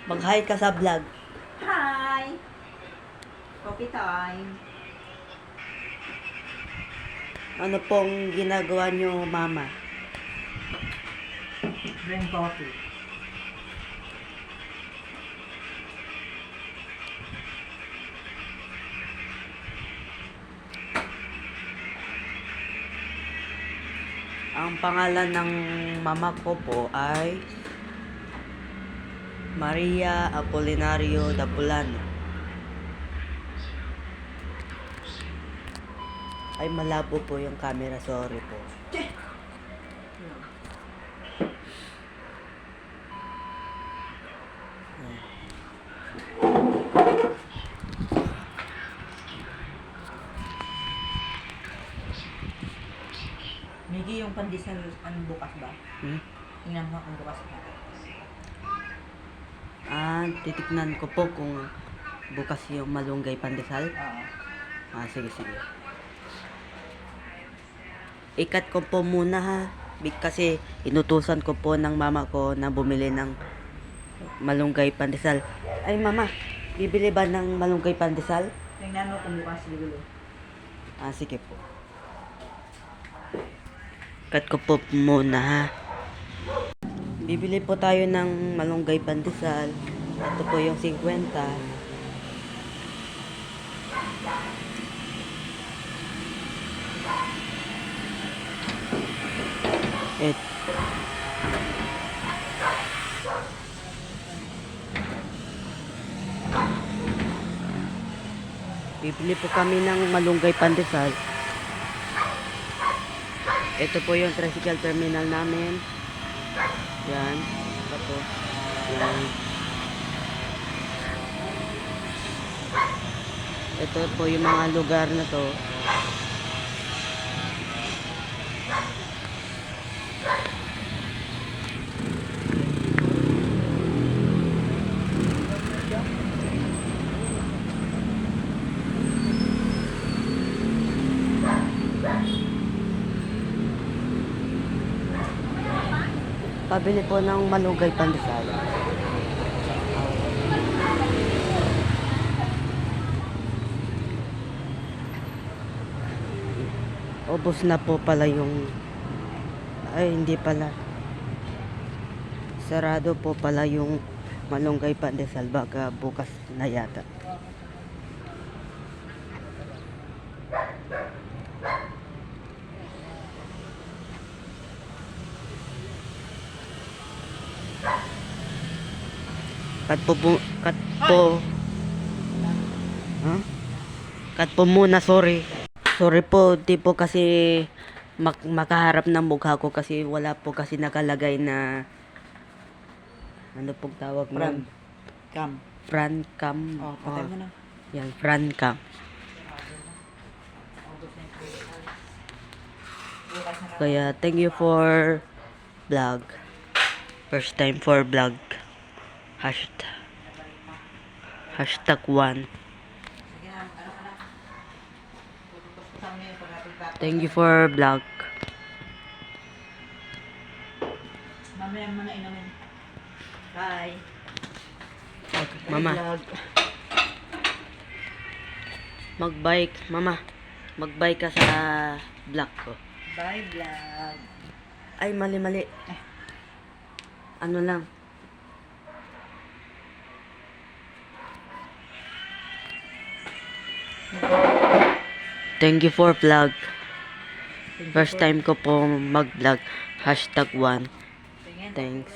Mag-hi ka sa vlog. Hi! Coffee time. Ano pong ginagawa niyo, mama? Drink coffee. Ang pangalan ng mama ko po ay Maria Apolinario Dapulano. Ay, malabo po yung camera. Sorry po. Miggy, yung pandesal, ano bukas ba? Hmm? Tingnan mo kung bukas ba. Titiknan ko po kung bukas yung malunggay pandesal. Oo. Sige. Ikat ko po muna ha. Kasi inutusan ko po ng mama ko na bumili ng malunggay pandesal. Ay, mama, bibili ba ng malunggay pandesal? Tingnan mo kung bukas siguro. Sige po. Cut ko po muna ha. Bibili po tayo ng malunggay pandesal. Ito po yung 50. Bibili po kami ng malunggay pandesal. Ito po yung tricycle terminal namin. Yan. Tapos, yan. Ito po yung mga lugar na to. Pabili po ng malunggay pandesal. Ubos na po pala yung... Ay, hindi pala. Sarado po pala yung malunggay pandesal. Baka bukas na yata. Cut po muna, sorry. Sorry po, di po kasi makaharap ng mukha ko kasi wala po kasi nakalagay na ano pong tawag nun? Front cam. Patay mo na. Yan, front cam. Kaya thank you for vlog. First time for vlog. Hashtag 1. Thank you for vlog. Mamaya mo na inumin. Bye. Okay, mama. Mag-bike, mama. Mag-bike ka sa vlog ko. Bye, vlog. Ay, mali. Ano lang. Thank you for vlog. First time ko po mag-vlog. Hashtag 1. Thanks.